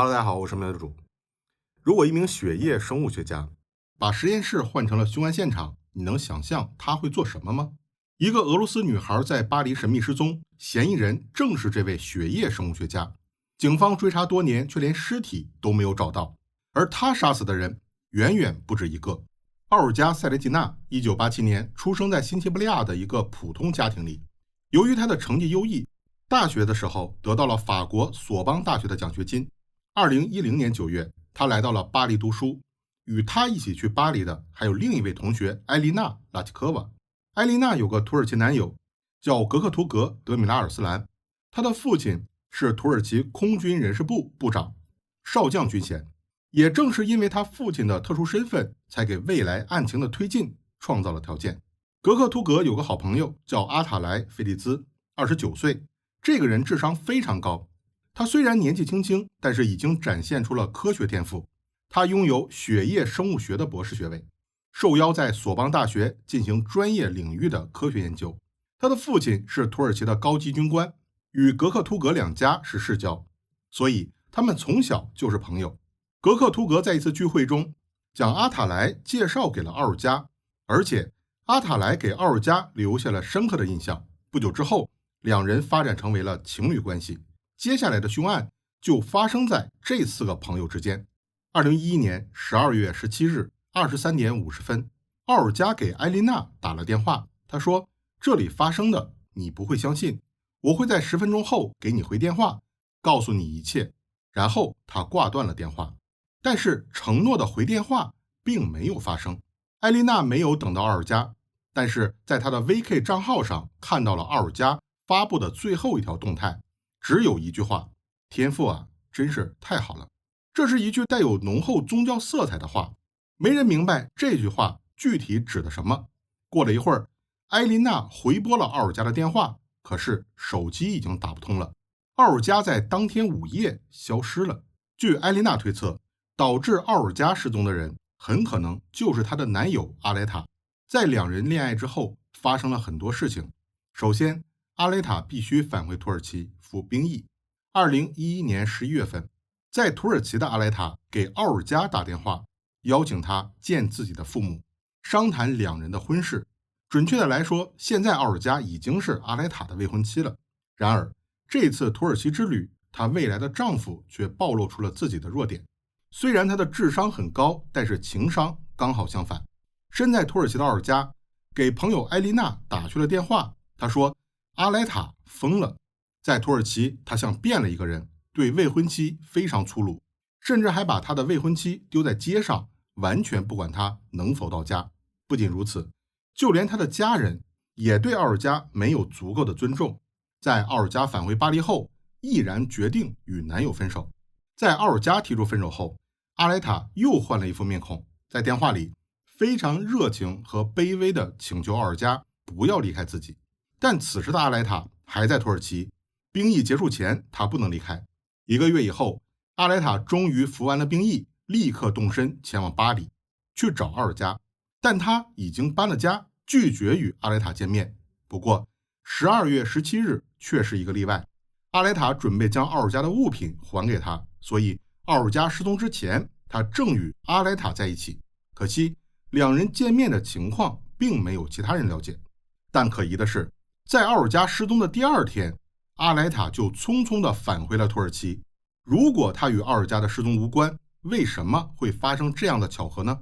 Hello，大家好，我是苗主。如果一名血液生物学家把实验室换成了凶案现场，你能想象他会做什么吗？一个俄罗斯女孩在巴黎神秘失踪，嫌疑人正是这位血液生物学家。警方追查多年，却连尸体都没有找到，而他杀死的人远远不止一个。奥尔加·塞雷吉娜1987年出生在新西伯利亚的一个普通家庭里，由于她的成绩优异，大学的时候得到了法国索邦大学的奖学金。2010年9月，他来到了巴黎读书。与他一起去巴黎的还有另一位同学埃莉娜·拉奇科娃。埃莉娜有个土耳其男友叫格克图格·德米拉尔斯兰，他的父亲是土耳其空军人事部部长，少将军衔。也正是因为他父亲的特殊身份，才给未来案情的推进创造了条件。格克图格有个好朋友叫阿塔莱·费利兹，29岁，这个人智商非常高。他虽然年纪轻轻，但是已经展现出了科学天赋。他拥有血液生物学的博士学位，受邀在索邦大学进行专业领域的科学研究。他的父亲是土耳其的高级军官，与格克图格两家是世交，所以他们从小就是朋友。格克图格在一次聚会中将阿塔莱介绍给了奥尔加，而且阿塔莱给奥尔加留下了深刻的印象。不久之后，两人发展成为了情侣关系。接下来的凶案就发生在这4个朋友之间。2011年12月17日23点50分，奥尔加给埃莉娜打了电话，他说：“这里发生的你不会相信，我会在10分钟后给你回电话，告诉你一切。”然后他挂断了电话。但是承诺的回电话并没有发生。埃莉娜没有等到奥尔加，但是在他的 VK 账号上看到了奥尔加发布的最后一条动态，只有一句话：“天赋啊，真是太好了。”这是一句带有浓厚宗教色彩的话，没人明白这句话具体指的什么。过了一会儿，埃琳娜回拨了奥尔加的电话，可是手机已经打不通了。奥尔加在当天午夜消失了。据埃琳娜推测，导致奥尔加失踪的人很可能就是她的男友阿莱塔。在两人恋爱之后，发生了很多事情。首先，阿莱塔必须返回土耳其服兵役。2011年11月份，在土耳其的阿莱塔给奥尔加打电话，邀请他见自己的父母，商谈两人的婚事。准确的来说，现在奥尔加已经是阿莱塔的未婚妻了。然而，这次土耳其之旅，她未来的丈夫却暴露出了自己的弱点。虽然他的智商很高，但是情商刚好相反。身在土耳其的奥尔加给朋友埃莉娜打去了电话，他说阿莱塔疯了。在土耳其，他像变了一个人，对未婚妻非常粗鲁，甚至还把他的未婚妻丢在街上，完全不管他能否到家。不仅如此，就连他的家人也对奥尔加没有足够的尊重。在奥尔加返回巴黎后，毅然决定与男友分手。在奥尔加提出分手后，阿莱塔又换了一副面孔，在电话里非常热情和卑微地请求奥尔加不要离开自己。但此时的阿莱塔还在土耳其，兵役结束前他不能离开。1个月以后，阿莱塔终于服完了兵役，立刻动身前往巴黎去找奥尔加，但他已经搬了家，拒绝与阿莱塔见面。不过12月17日却是一个例外，阿莱塔准备将奥尔加的物品还给他，所以奥尔加失踪之前，他正与阿莱塔在一起。可惜两人见面的情况并没有其他人了解。但可疑的是，在奥尔加失踪的第2天，阿莱塔就匆匆地返回了土耳其。如果他与奥尔加的失踪无关，为什么会发生这样的巧合呢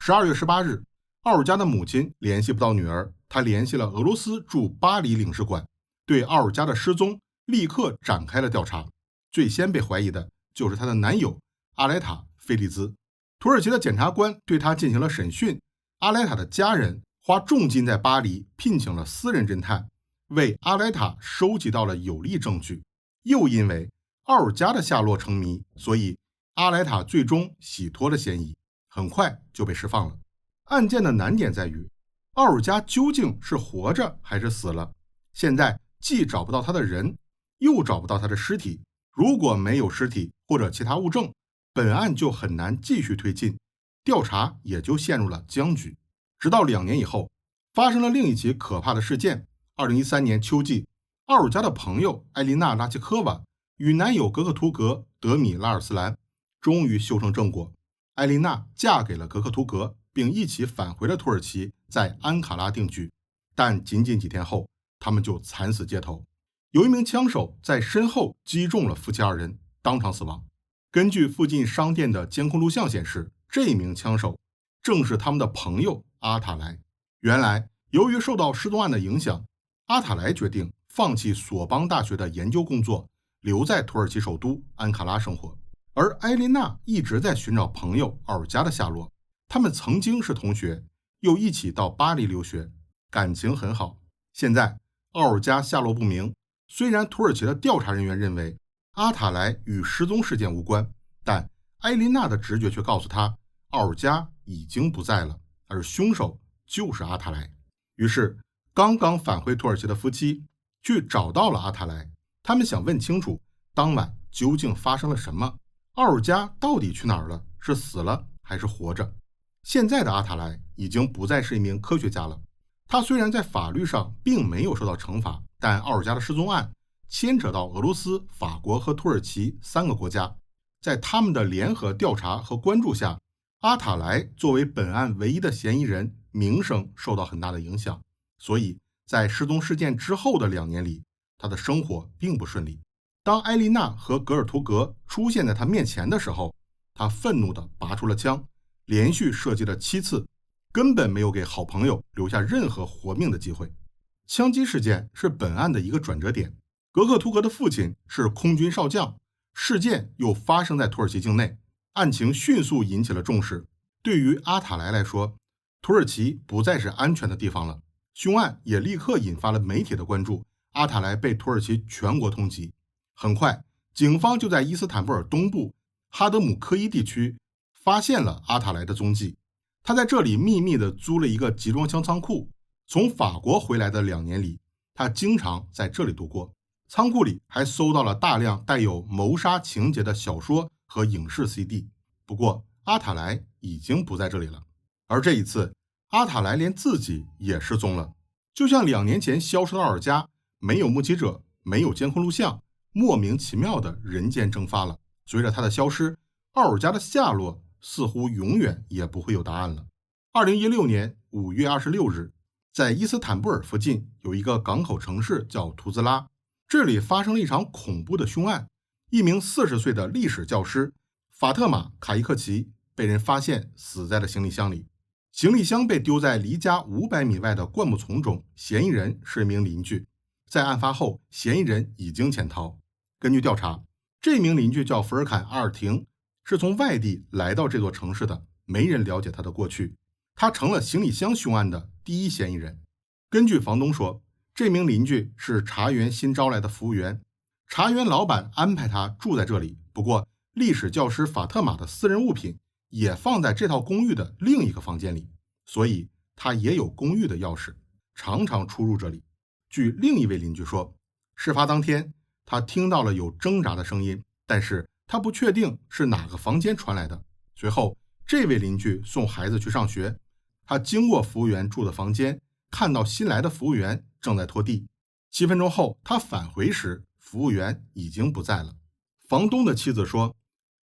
？12月18日，奥尔加的母亲联系不到女儿，她联系了俄罗斯驻巴黎领事馆，对奥尔加的失踪立刻展开了调查。最先被怀疑的就是她的男友阿莱塔·费利兹。土耳其的检察官对他进行了审讯。阿莱塔的家人花重金在巴黎聘请了私人侦探，为阿莱塔收集到了有力证据。又因为奥尔加的下落成谜，所以阿莱塔最终洗脱了嫌疑，很快就被释放了。案件的难点在于，奥尔加究竟是活着还是死了？现在既找不到他的人，又找不到他的尸体。如果没有尸体或者其他物证，本案就很难继续推进，调查也就陷入了僵局。直到2年以后，发生了另一起可怕的事件。2013年秋季，奥尔加的朋友埃琳娜·拉奇科娃与男友格克图格德米拉尔斯兰终于修成正果，艾琳娜嫁给了格克图格，并一起返回了土耳其，在安卡拉定居。但仅仅几天后，他们就惨死街头。有一名枪手在身后击中了夫妻二人，当场死亡。根据附近商店的监控录像显示，这名枪手正是他们的朋友阿塔莱。原来，由于受到失踪案的影响，阿塔莱决定放弃索邦大学的研究工作，留在土耳其首都安卡拉生活。而埃琳娜一直在寻找朋友奥尔加的下落，他们曾经是同学，又一起到巴黎留学，感情很好。现在奥尔加下落不明，虽然土耳其的调查人员认为阿塔莱与失踪事件无关，但埃琳娜的直觉却告诉她，奥尔加已经不在了，而凶手就是阿塔莱。于是刚刚返回土耳其的夫妻去找到了阿塔莱，他们想问清楚当晚究竟发生了什么，奥尔加到底去哪儿了，是死了还是活着。现在的阿塔莱已经不再是一名科学家了，他虽然在法律上并没有受到惩罚，但奥尔加的失踪案牵扯到俄罗斯、法国和土耳其3个国家，在他们的联合调查和关注下，阿塔莱作为本案唯一的嫌疑人，名声受到很大的影响。所以在失踪事件之后的2年里，他的生活并不顺利。当埃琳娜和格尔图格出现在他面前的时候，他愤怒地拔出了枪，连续射击了7次，根本没有给好朋友留下任何活命的机会。枪击事件是本案的一个转折点，格克图格的父亲是空军少将，事件又发生在土耳其境内，案情迅速引起了重视。对于阿塔莱来说，土耳其不再是安全的地方了，凶案也立刻引发了媒体的关注，阿塔莱被土耳其全国通缉。很快，警方就在伊斯坦布尔东部哈德姆科伊地区发现了阿塔莱的踪迹。他在这里秘密地租了一个集装箱仓库，从法国回来的2年里，他经常在这里度过。仓库里还搜到了大量带有谋杀情节的小说和影视 CD。不过，阿塔莱已经不在这里了。而这一次，阿塔莱连自己也失踪了，就像2年前消失的奥尔加，没有目击者，没有监控录像，莫名其妙的人间蒸发了。随着他的消失，奥尔加的下落似乎永远也不会有答案了。2016年5月26日，在伊斯坦布尔附近有一个港口城市叫图兹拉，这里发生了一场恐怖的凶案。一名40岁的历史教师法特玛·卡伊克奇被人发现死在了行李箱里，行李箱被丢在离家500米外的灌木丛中，嫌疑人是一名邻居。在案发后，嫌疑人已经潜逃。根据调查，这名邻居叫福尔坎·阿尔廷，是从外地来到这座城市的，没人了解他的过去。他成了行李箱凶案的第一嫌疑人。根据房东说，这名邻居是茶园新招来的服务员，茶园老板安排他住在这里。不过，历史教师法特玛的私人物品也放在这套公寓的另一个房间里，所以他也有公寓的钥匙，常常出入这里。据另一位邻居说，事发当天他听到了有挣扎的声音，但是他不确定是哪个房间传来的。随后，这位邻居送孩子去上学，他经过服务员住的房间，看到新来的服务员正在拖地。7分钟后，他返回时，服务员已经不在了。房东的妻子说，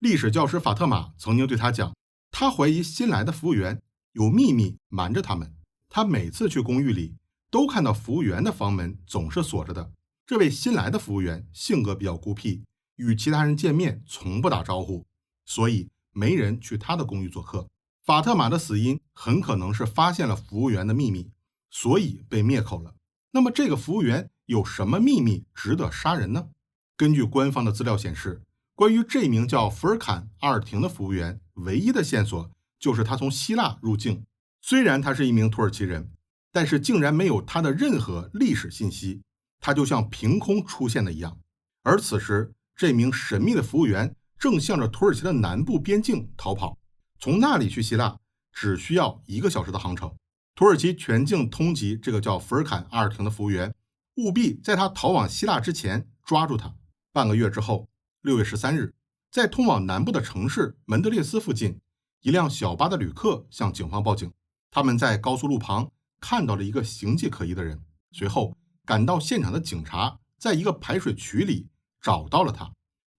历史教师法特玛曾经对他讲，他怀疑新来的服务员有秘密瞒着他们。他每次去公寓里，都看到服务员的房门总是锁着的。这位新来的服务员性格比较孤僻，与其他人见面从不打招呼，所以没人去他的公寓做客。法特玛的死因很可能是发现了服务员的秘密，所以被灭口了。那么这个服务员有什么秘密值得杀人呢？根据官方的资料显示，关于这名叫福尔坎·阿尔廷的服务员，唯一的线索就是他从希腊入境。虽然他是一名土耳其人，但是竟然没有他的任何历史信息，他就像凭空出现的一样。而此时，这名神秘的服务员正向着土耳其的南部边境逃跑，从那里去希腊只需要1个小时的航程。土耳其全境通缉这个叫福尔坎·阿尔廷的服务员，务必在他逃往希腊之前抓住他。半个月之后，6月13日，在通往南部的城市门德列斯附近，一辆小巴的旅客向警方报警，他们在高速路旁看到了一个形迹可疑的人。随后赶到现场的警察在一个排水渠里找到了他。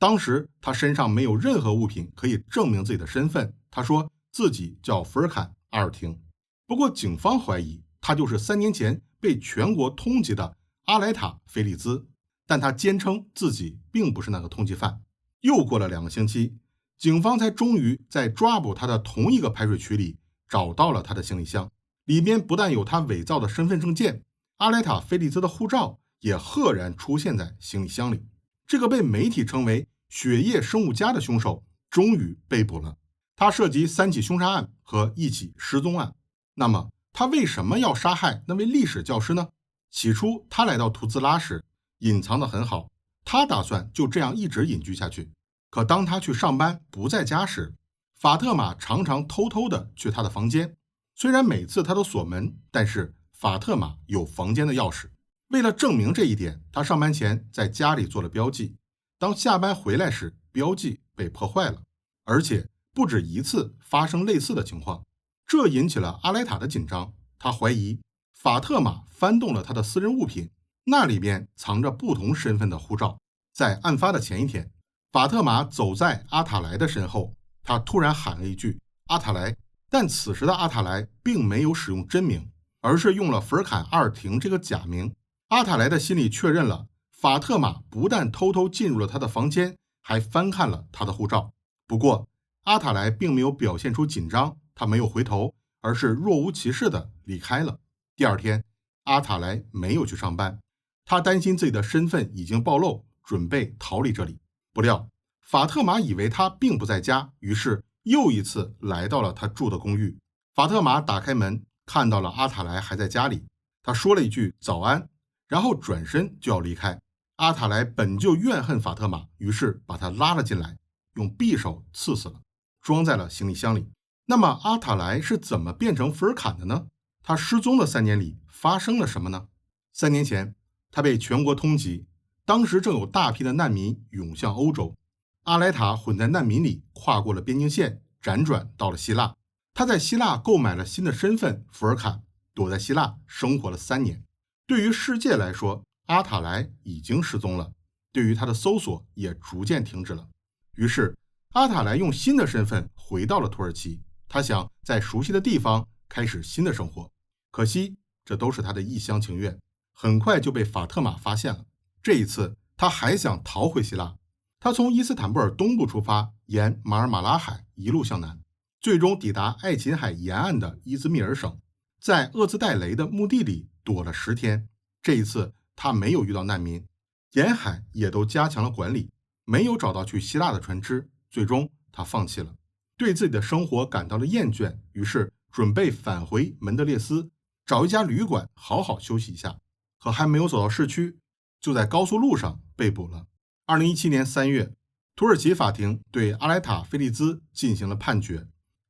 当时他身上没有任何物品可以证明自己的身份，他说自己叫福尔坎·阿尔廷。不过警方怀疑他就是3年前被全国通缉的阿莱塔·菲利兹，但他坚称自己并不是那个通缉犯。又过了2个星期，警方才终于在抓捕他的同一个排水渠里找到了他的行李箱，里面不但有他伪造的身份证件，阿莱塔·菲利兹的护照也赫然出现在行李箱里。这个被媒体称为血液生物家的凶手终于被捕了，他涉及3起凶杀案和1起失踪案。那么他为什么要杀害那位历史教师呢？起初他来到图兹拉时隐藏得很好，他打算就这样一直隐居下去。可当他去上班不在家时，法特玛常常偷偷地去他的房间，虽然每次他都锁门，但是法特玛有房间的钥匙。为了证明这一点，他上班前在家里做了标记，当下班回来时，标记被破坏了，而且不止一次发生类似的情况。这引起了阿莱塔的紧张，他怀疑法特玛翻动了他的私人物品，那里边藏着不同身份的护照。在案发的前一天，法特玛走在阿塔莱的身后，他突然喊了一句阿塔莱，但此时的阿塔莱并没有使用真名，而是用了福尔坎·阿尔廷这个假名。阿塔莱的心里确认了法特玛不但偷偷进入了他的房间，还翻看了他的护照。不过阿塔莱并没有表现出紧张，他没有回头，而是若无其事地离开了。第二天，阿塔莱没有去上班，他担心自己的身份已经暴露，准备逃离这里。不料法特玛以为他并不在家，于是又一次来到了他住的公寓。法特玛打开门，看到了阿塔莱还在家里，他说了一句早安，然后转身就要离开。阿塔莱本就怨恨法特玛，于是把他拉了进来，用匕首刺死了，装在了行李箱里。那么阿塔莱是怎么变成福尔坎的呢？他失踪的3年里发生了什么呢？3年前他被全国通缉，当时正有大批的难民涌向欧洲，阿莱塔混在难民里，跨过了边境线，辗转到了希腊。他在希腊购买了新的身份福尔坎，躲在希腊生活了3年。对于世界来说，阿塔莱已经失踪了，对于他的搜索也逐渐停止了。于是阿塔莱用新的身份回到了土耳其，他想在熟悉的地方开始新的生活。可惜这都是他的一厢情愿，很快就被法特玛发现了。这一次他还想逃回希腊，他从伊斯坦布尔东部出发，沿马尔马拉海一路向南，最终抵达爱琴海沿岸的伊兹密尔省，在厄兹戴雷的墓地里躲了10天。这一次他没有遇到难民，沿海也都加强了管理，没有找到去希腊的船只。最终他放弃了，对自己的生活感到了厌倦，于是准备返回门德列斯，找一家旅馆好好休息一下。可还没有走到市区，就在高速路上被捕了。2017年3月，土耳其法庭对阿莱塔·菲利兹进行了判决，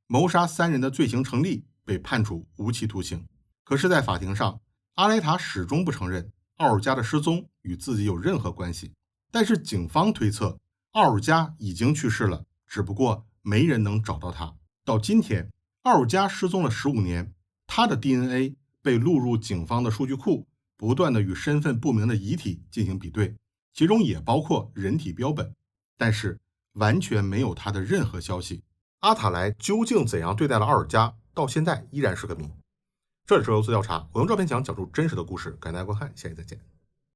谋杀3人的罪行成立，被判处无期徒刑。可是在法庭上，阿莱塔始终不承认奥尔加的失踪与自己有任何关系，但是警方推测奥尔加已经去世了，只不过没人能找到他。到今天，奥尔加失踪了15年，他的 DNA 被录入警方的数据库，不断的与身份不明的遗体进行比对，其中也包括人体标本，但是完全没有他的任何消息。阿塔莱究竟怎样对待了奥尔加，到现在依然是个谜。这里是俄罗斯调查，我用照片墙讲述真实的故事，感谢大家观看，下期再见。